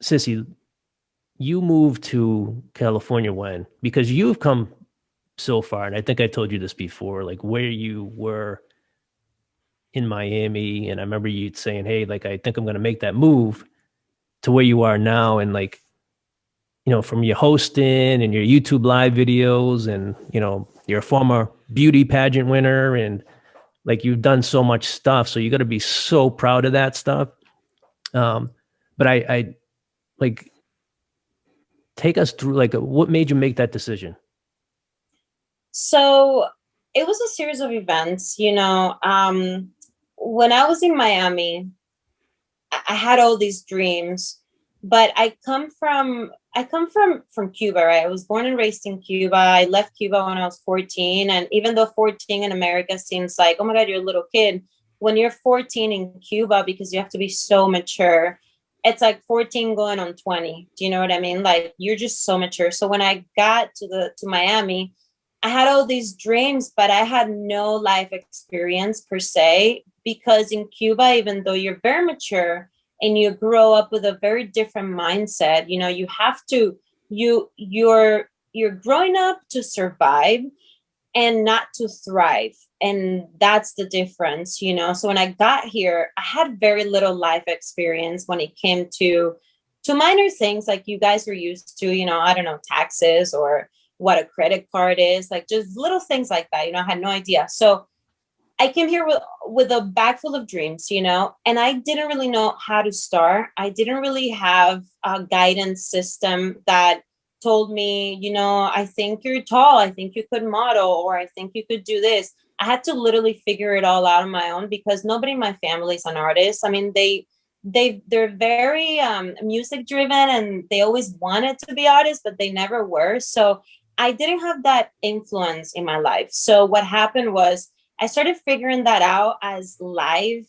Sissy, you moved to California when? Because you've come so far, and I think I told you this before, like where you were in Miami, and I remember you saying, "Hey, like I think I'm going to make that move," to where you are now, and like from your hosting and your YouTube live videos, and you're a former beauty pageant winner, and like you've done so much stuff, so you got to be so proud of that stuff. Um, but I like take us through like what made you make that decision. So it was a series of events, when I was in Miami, I had all these dreams, but I come from Cuba, right? I was born and raised in Cuba. I left Cuba when I was 14, and even though 14 in America seems like, oh my God, you're a little kid, when you're 14 in Cuba, because you have to be so mature, it's like 14 going on 20. Do you know what I mean? Like you're just so mature. So when I got to Miami, I had all these dreams, but I had no life experience per se, because in Cuba, even though you're very mature and you grow up with a very different mindset, you have to, you're growing up to survive and not to thrive. And that's the difference. So when I got here, I had very little life experience when it came to minor things like you guys are used to, I don't know, taxes or what a credit card is, like just little things like that. I had no idea. So I came here with a bag full of dreams, and I didn't really know how to start. I didn't really have a guidance system that told me, I think you're tall, I think you could model, or I think you could do this. I had to literally figure it all out on my own because nobody in my family is an artist. I mean, they're very music driven, and they always wanted to be artists, but they never were. So I didn't have that influence in my life. So what happened was I started figuring that out as life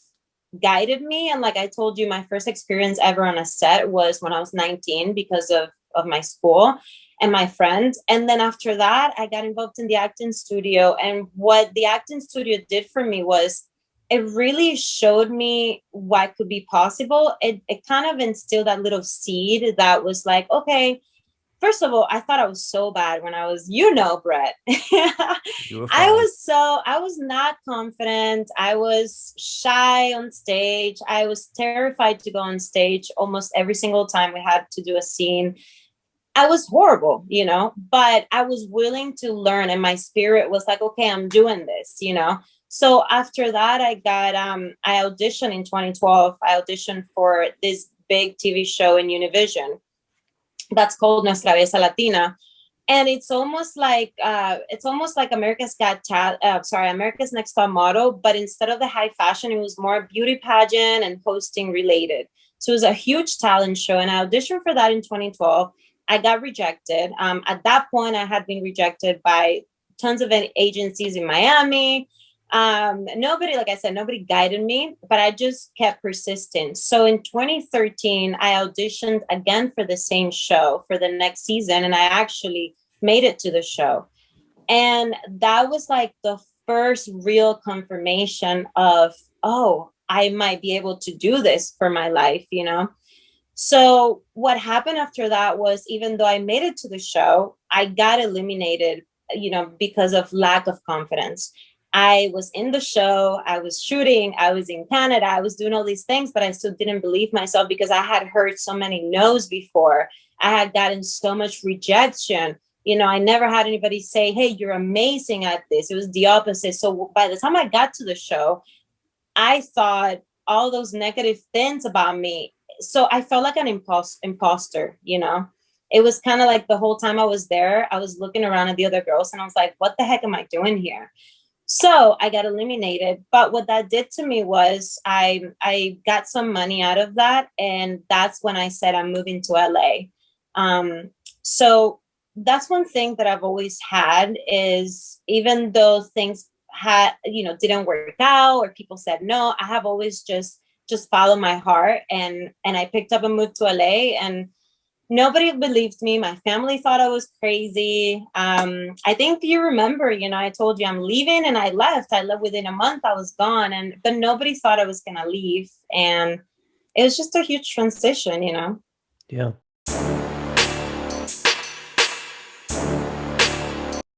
guided me. And like I told you, my first experience ever on a set was when I was 19 because of my school and my friends. And then after that, I got involved in the acting studio. And what the acting studio did for me was it really showed me what could be possible. It kind of instilled that little seed that was like, okay, first of all, I thought I was so bad when I was, Brett. You were fine. I was not confident. I was shy on stage. I was terrified to go on stage almost every single time we had to do a scene. I was horrible, but I was willing to learn, and my spirit was like, okay, I'm doing this. So after that, I auditioned in 2012. I auditioned for this big TV show in Univision that's called Nuestra Bella Latina. And it's almost like America's Next Top Model, but instead of the high fashion, it was more beauty pageant and hosting related. So it was a huge talent show, and I auditioned for that in 2012. I got rejected. At that point, I had been rejected by tons of agencies in Miami. Nobody, like I said, nobody guided me, but I just kept persistent. So in 2013, I auditioned again for the same show for the next season, and I actually made it to the show. And that was like the first real confirmation of, oh, I might be able to do this for my life. So what happened after that was, even though I made it to the show, I got eliminated, because of lack of confidence. I was in the show, I was shooting, I was in Canada, I was doing all these things, but I still didn't believe myself because I had heard so many no's before. I had gotten so much rejection. I never had anybody say, hey, you're amazing at this. It was the opposite. So by the time I got to the show, I thought all those negative things about me. So I felt like an imposter. It was kind of like the whole time I was there, I was looking around at the other girls and I was like, what the heck am I doing here? So I got eliminated. But what that did to me was I got some money out of that. And that's when I said I'm moving to LA. So that's one thing that I've always had is, even though things didn't work out or people said no, I have always just followed my heart, and I picked up and moved to LA, and nobody believed me. My family thought I was crazy. I think you remember, I told you I'm leaving, and I left. I left within a month. I was gone, but nobody thought I was gonna leave, and it was just a huge transition. Yeah.